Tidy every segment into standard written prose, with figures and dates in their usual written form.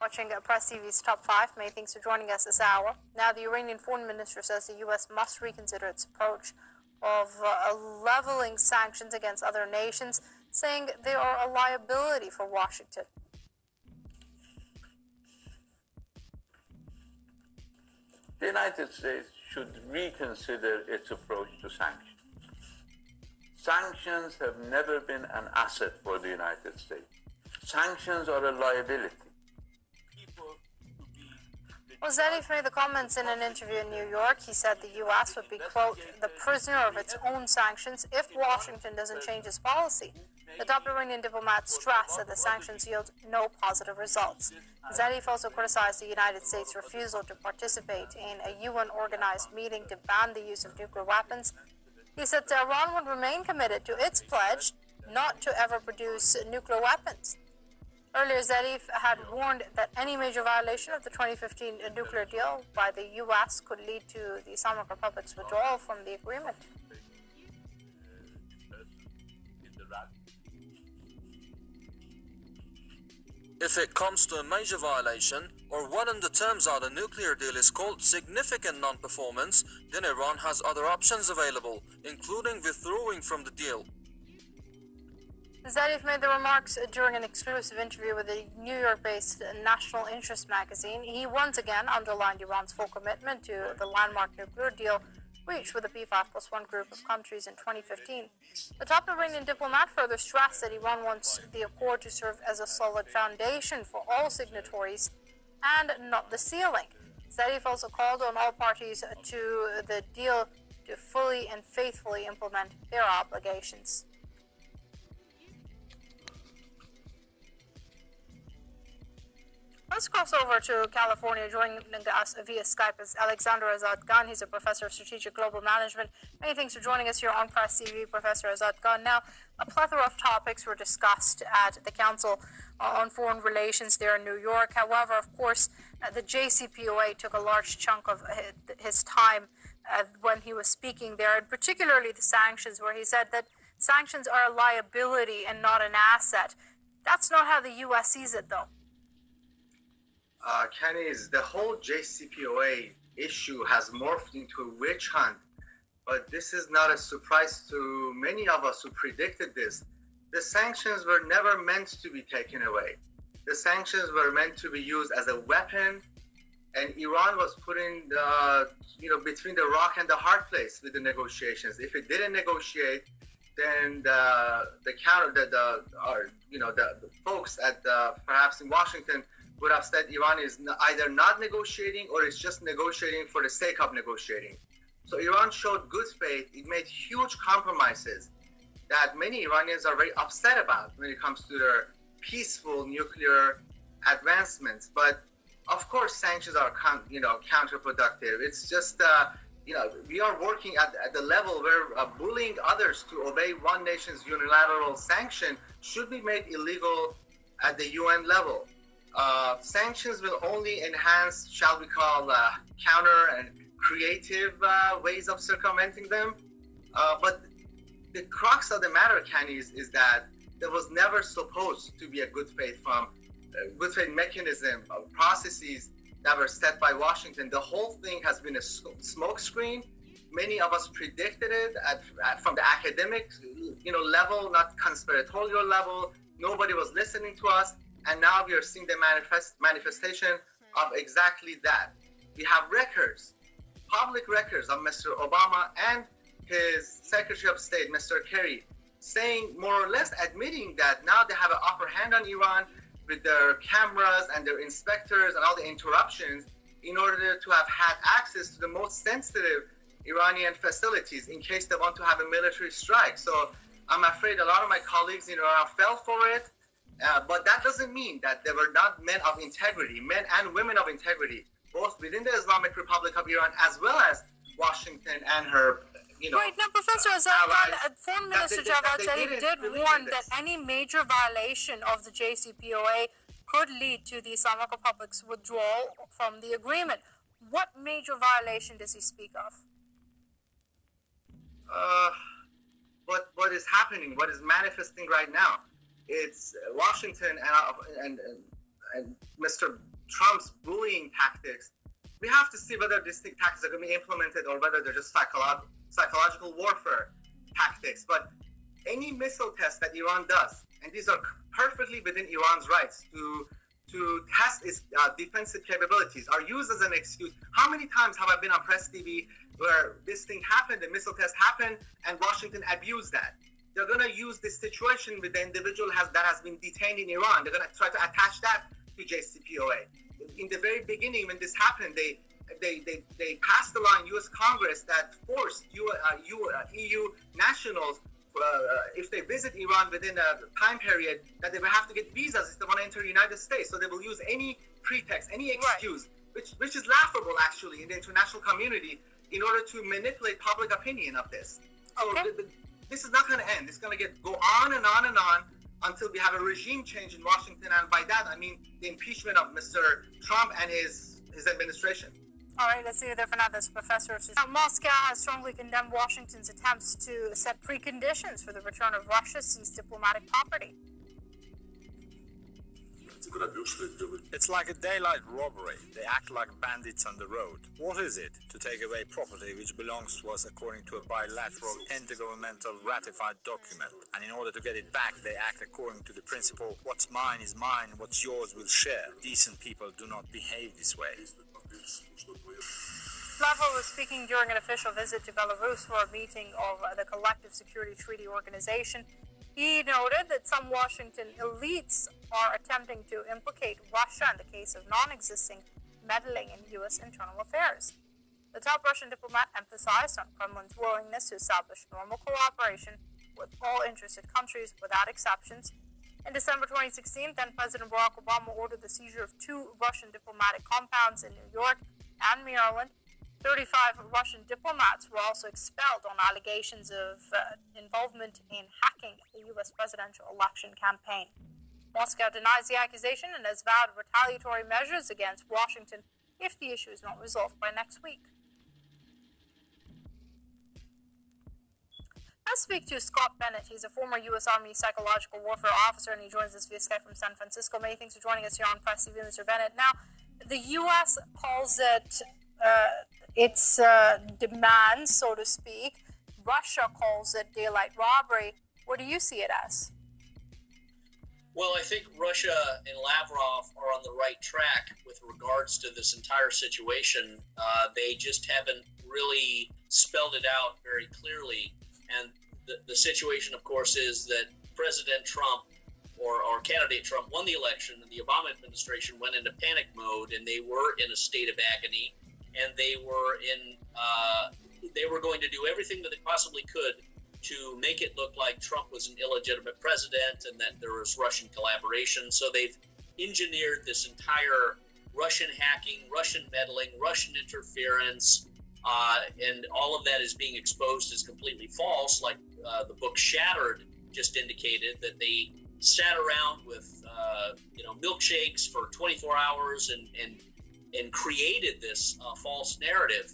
Watching Press TV's Top 5. Many thanks for joining us this hour. Now, the Iranian foreign minister says the U.S. must reconsider its approach of leveling sanctions against other nations, saying they are a liability for Washington. The United States should reconsider its approach to sanctions. Sanctions have never been an asset for the United States. Sanctions are a liability. Well, Zarif made the comments in an interview in New York. He said the U.S. would be, quote, the prisoner of its own sanctions if Washington doesn't change its policy. The top Iranian diplomat stressed that the sanctions yield no positive results. Zarif also criticized the United States' refusal to participate in a UN-organized meeting to ban the use of nuclear weapons. He said Tehran would remain committed to its pledge not to ever produce nuclear weapons. Earlier, Zarif had warned that any major violation of the 2015 nuclear deal by the U.S. could lead to the Islamic Republic's withdrawal from the agreement. If it comes to a major violation, or what in the terms of the nuclear deal is called significant non-performance, then Iran has other options available, including withdrawing from the deal. Zarif made the remarks during an exclusive interview with the New York-based National Interest magazine. He once again underlined Iran's full commitment to the landmark nuclear deal reached with the P5+1 group of countries in 2015. The top Iranian diplomat further stressed that Iran wants the accord to serve as a solid foundation for all signatories and not the ceiling. Zarif also called on all parties to the deal to fully and faithfully implement their obligations. Let's cross over to California. Joining us via Skype is Alexander Azadgan. He's a professor of strategic global management. Many thanks for joining us here on Press TV, Professor Azadgan. Now, a plethora of topics were discussed at the Council on Foreign Relations there in New York. However, of course, the JCPOA took a large chunk of his time when he was speaking there, and particularly the sanctions, where he said that sanctions are a liability and not an asset. That's not how the U.S. sees it, though. Kenny, the whole JCPOA issue has morphed into a witch hunt, but this is not a surprise to many of us who predicted this. The sanctions were never meant to be taken away. The sanctions were meant to be used as a weapon, and Iran was put in between the rock and the hard place with the negotiations. If it didn't negotiate, then the folks at perhaps in Washington would have said Iran is either not negotiating or it's just negotiating for the sake of negotiating. So Iran showed good faith. It made huge compromises that many Iranians are very upset about when it comes to their peaceful nuclear advancements. But of course, sanctions are counterproductive. It's just we are working at the level where bullying others to obey one nation's unilateral sanction should be made illegal at the UN level. Sanctions will only enhance, shall we call, counter and creative ways of circumventing them. But the crux of the matter, Kenny, is that there was never supposed to be a good faith mechanism of processes that were set by Washington. The whole thing has been a smokescreen. Many of us predicted it from the academic, level, not conspiratorial level. Nobody was listening to us. And now we are seeing the manifestation of exactly that. We have records, public records of Mr. Obama and his Secretary of State, Mr. Kerry, saying, more or less admitting that now they have an upper hand on Iran with their cameras and their inspectors and all the interruptions in order to have had access to the most sensitive Iranian facilities in case they want to have a military strike. So I'm afraid a lot of my colleagues in Iran fell for it. But that doesn't mean that there were not men of integrity, men and women of integrity, both within the Islamic Republic of Iran as well as Washington and her, Right. Now, Professor Azadgan, Foreign Minister Javad Zarif did warn that any major violation of the JCPOA could lead to the Islamic Republic's withdrawal from the agreement. What major violation does he speak of? What is happening, what is manifesting right now? It's Washington and Mr. Trump's bullying tactics, we have to see whether these tactics are going to be implemented or whether they're just psychological warfare tactics. But any missile test that Iran does, and these are perfectly within Iran's rights to test its defensive capabilities, are used as an excuse. How many times have I been on press TV where this thing happened, the missile test happened, and Washington abused that? They're going to use this situation with the individual that has been detained in Iran. They're going to try to attach that to JCPOA. In the very beginning, when this happened, they passed the law in U.S. Congress that forced EU nationals, if they visit Iran within a time period, that they will have to get visas if they want to enter the United States. So they will use any pretext, any excuse, which is laughable actually in the international community, in order to manipulate public opinion of this. So this is not going to end. It's going to go on and on and on until we have a regime change in Washington, and by that I mean the impeachment of Mr. Trump and his administration. All right, let's leave it there for now. That's Professor. Now, Moscow has strongly condemned Washington's attempts to set preconditions for the return of Russia's seized diplomatic property. It's like a daylight robbery. They act like bandits on the road. What is it? To take away property which belongs to us according to a bilateral intergovernmental ratified document. And in order to get it back, they act according to the principle, what's mine is mine, what's yours we'll share. Decent people do not behave this way. Lavrov was speaking during an official visit to Belarus for a meeting of the Collective Security Treaty Organization. He noted that some Washington elites are attempting to implicate Russia in the case of non-existing meddling in U.S. internal affairs. The top Russian diplomat emphasized on Kremlin's willingness to establish normal cooperation with all interested countries without exceptions. In December 2016, then-President Barack Obama ordered the seizure of 2 Russian diplomatic compounds in New York and Maryland. 35 Russian diplomats were also expelled on allegations of involvement in hacking the U.S. presidential election campaign. Moscow denies the accusation and has vowed retaliatory measures against Washington if the issue is not resolved by next week. Let's speak to Scott Bennett. He's a former U.S. Army psychological warfare officer, and he joins us via Skype from San Francisco. Many thanks for joining us here on Press TV, Mr. Bennett. Now, the U.S. calls it its demands, so to speak. Russia calls it daylight robbery. What do you see it as? Well, I think Russia and Lavrov are on the right track with regards to this entire situation. They just haven't really spelled it out very clearly. And the situation, of course, is that President Trump or candidate Trump won the election, and the Obama administration went into panic mode, and they were in a state of agony, and they were going to do everything that they possibly could to make it look like Trump was an illegitimate president and that there was Russian collaboration. So they've engineered this entire Russian hacking, Russian meddling, Russian interference, and all of that is being exposed as completely false. Like the book Shattered just indicated, that they sat around with milkshakes for 24 hours and created this false narrative.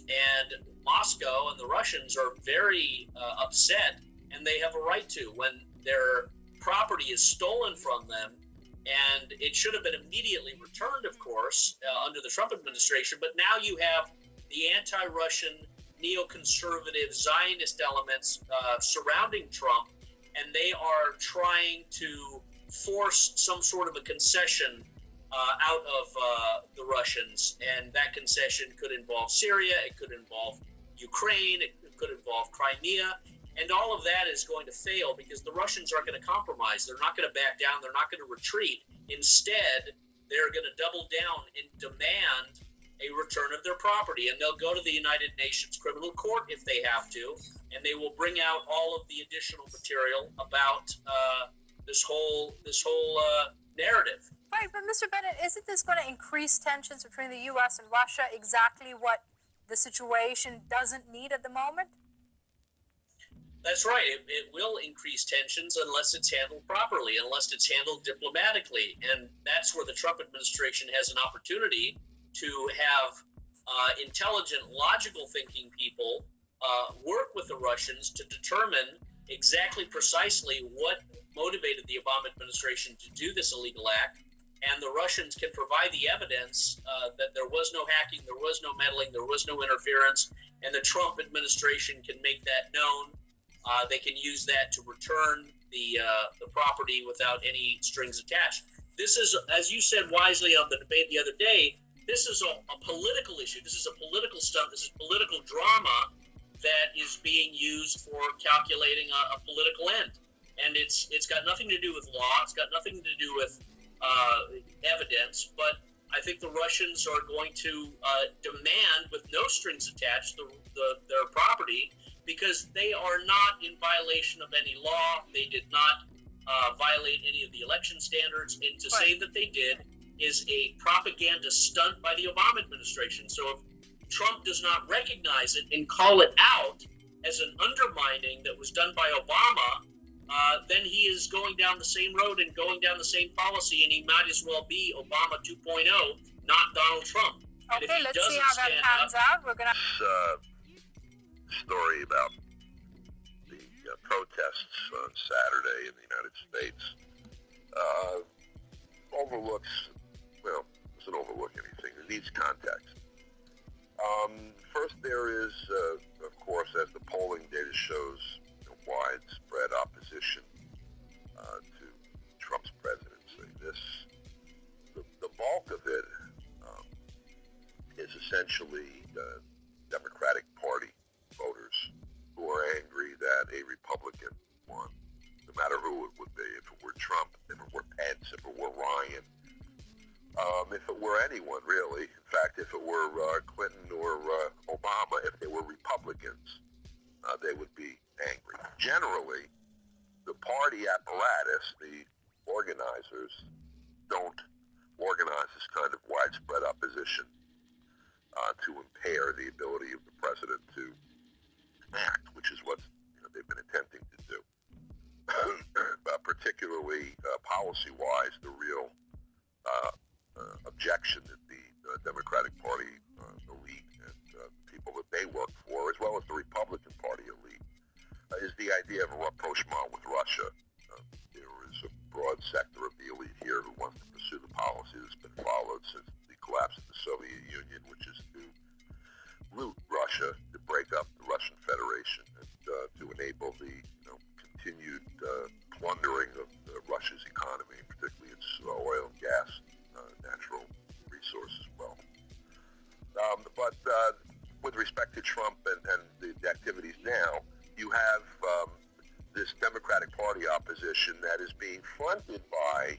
And Moscow and the Russians are very upset, and they have a right to, when their property is stolen from them. And it should have been immediately returned, of course, under the Trump administration. But now you have the anti-Russian, neoconservative, Zionist elements surrounding Trump, and they are trying to force some sort of a concession out of the Russians. And that concession could involve Syria, it could involve Ukraine, it could involve Crimea. And all of that is going to fail because the Russians aren't going to compromise. They're not going to back down. They're not going to retreat. Instead, they're going to double down and demand a return of their property. And they'll go to the United Nations Criminal Court if they have to, and they will bring out all of the additional material about this whole narrative. Right, but Mr. Bennett, isn't this going to increase tensions between the U.S. and Russia, exactly what the situation doesn't need at the moment? That's right. It will increase tensions unless it's handled properly, unless it's handled diplomatically. And that's where the Trump administration has an opportunity to have intelligent, logical thinking people work with the Russians to determine exactly precisely what motivated the Obama administration to do this illegal act, and the Russians can provide the evidence that there was no hacking, there was no meddling, there was no interference, and the Trump administration can make that known. They can use that to return the property without any strings attached. This is, as you said wisely on the debate the other day, this is a political issue. This is a political stunt. This is political drama that is being used for calculating a political end. And it's got nothing to do with law. It's got nothing to do with evidence. But I think the Russians are going to demand, with no strings attached, their property, because they are not in violation of any law. They did not violate any of the election standards. And to say that they did is a propaganda stunt by the Obama administration. So if Trump does not recognize it and call it out as an undermining that was done by Obama, then he is going down the same road and going down the same policy, and he might as well be Obama 2.0, not Donald Trump. Okay, let's see how that pans out. We're gonna story about the protests on Saturday in the United States doesn't overlook anything. It needs context. First, there is, of course, as the polling data shows, widespread opposition to Trump's presidency. The bulk of it is essentially Democratic Party voters who are angry that a Republican won, no matter who it would be. If it were Trump, if it were Pence, if it were Ryan, if it were anyone, really. In fact, if it were Clinton or Obama, if they were Republicans, they would be angry. Generally, the party apparatus, the organizers, don't organize this kind of widespread opposition to impair the ability of the president to act, which is what they've been attempting to do. Particularly policy-wise, the real objection that the Democratic Party elite and people that they work for, as well as the Republican Party elite, is the idea of a rapprochement with Russia. There is a broad sector of the elite here who wants to pursue the policy that's been followed since the collapse of the Soviet Union, which is to root Russia, to break up the Russian Federation, and to enable the continued plundering of Russia's economy, particularly its oil and gas, natural resources wealth. But with respect to Trump and the activities now, you have this Democratic Party opposition that is being fronted by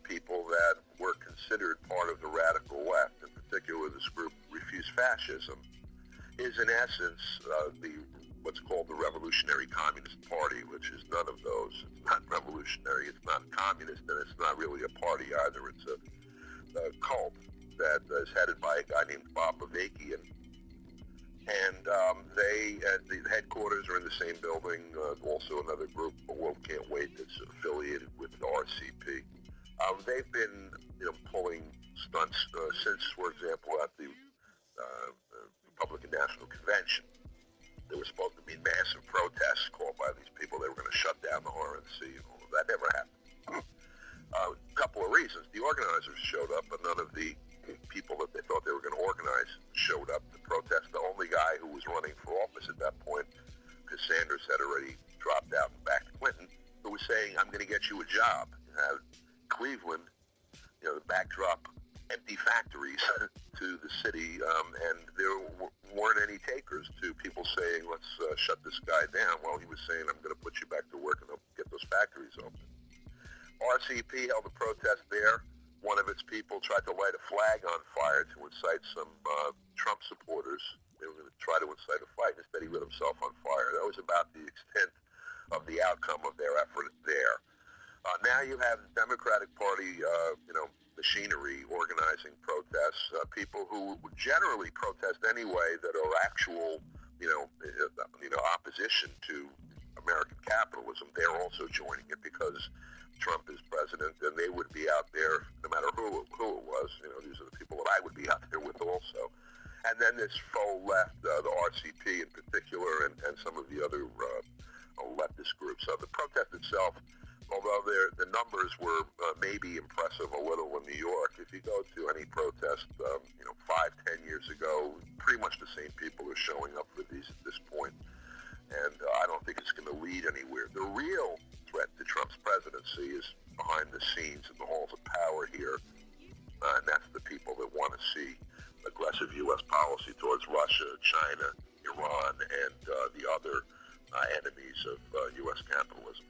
people that were considered part of the radical left, in particular this group, Refuse Fascism, is in essence what's called the Revolutionary Communist Party, which is none of those. It's not revolutionary, it's not communist, and it's not really a party either. It's a cult that is headed by a guy named Bob Avakian. And the headquarters are in the same building. Also another group, the World Can't Wait, that's affiliated with the RCP. They've been pulling stunts since, for example, at the Republican National Convention. There were supposed to be massive protests called by these people. They were going to shut down the RNC, and all of that never happened. A couple of reasons. The organizers showed up, but none of the people that they thought they were going to organize showed up to protest. The only guy who was running for office at that point, because Sanders had already dropped out and backed Clinton, who was saying, I'm going to get you a job. You have Cleveland, the backdrop, empty factories to the city, and there weren't any takers to people saying, let's shut this guy down, while he was saying, I'm going to put you back to work and I'll get those factories open. RCP held a protest there. One of its people tried to light a flag on fire to incite some Trump supporters. They were going to try to incite a fight. Instead, he lit himself on fire. That was about the extent of the outcome of their effort there. Now you have the Democratic Party, machinery organizing protests, people who would generally protest anyway that are actual, opposition to American capitalism. They're also joining it because Trump is president, and they would be out there no matter who it was. These are the people that I would be out there with also. And then this faux left, the RCP in particular, and some of the other leftist groups. So the protest itself although the numbers were maybe impressive a little in New York, if you go to any protest, 5-10 years ago, pretty much the same people are showing up for these at this point. And I don't think it's going to lead anywhere. The real threat to Trump's presidency is behind the scenes in the halls of power here, and that's the people that want to see aggressive U.S. policy towards Russia, China, Iran, and the other enemies of U.S. capitalism.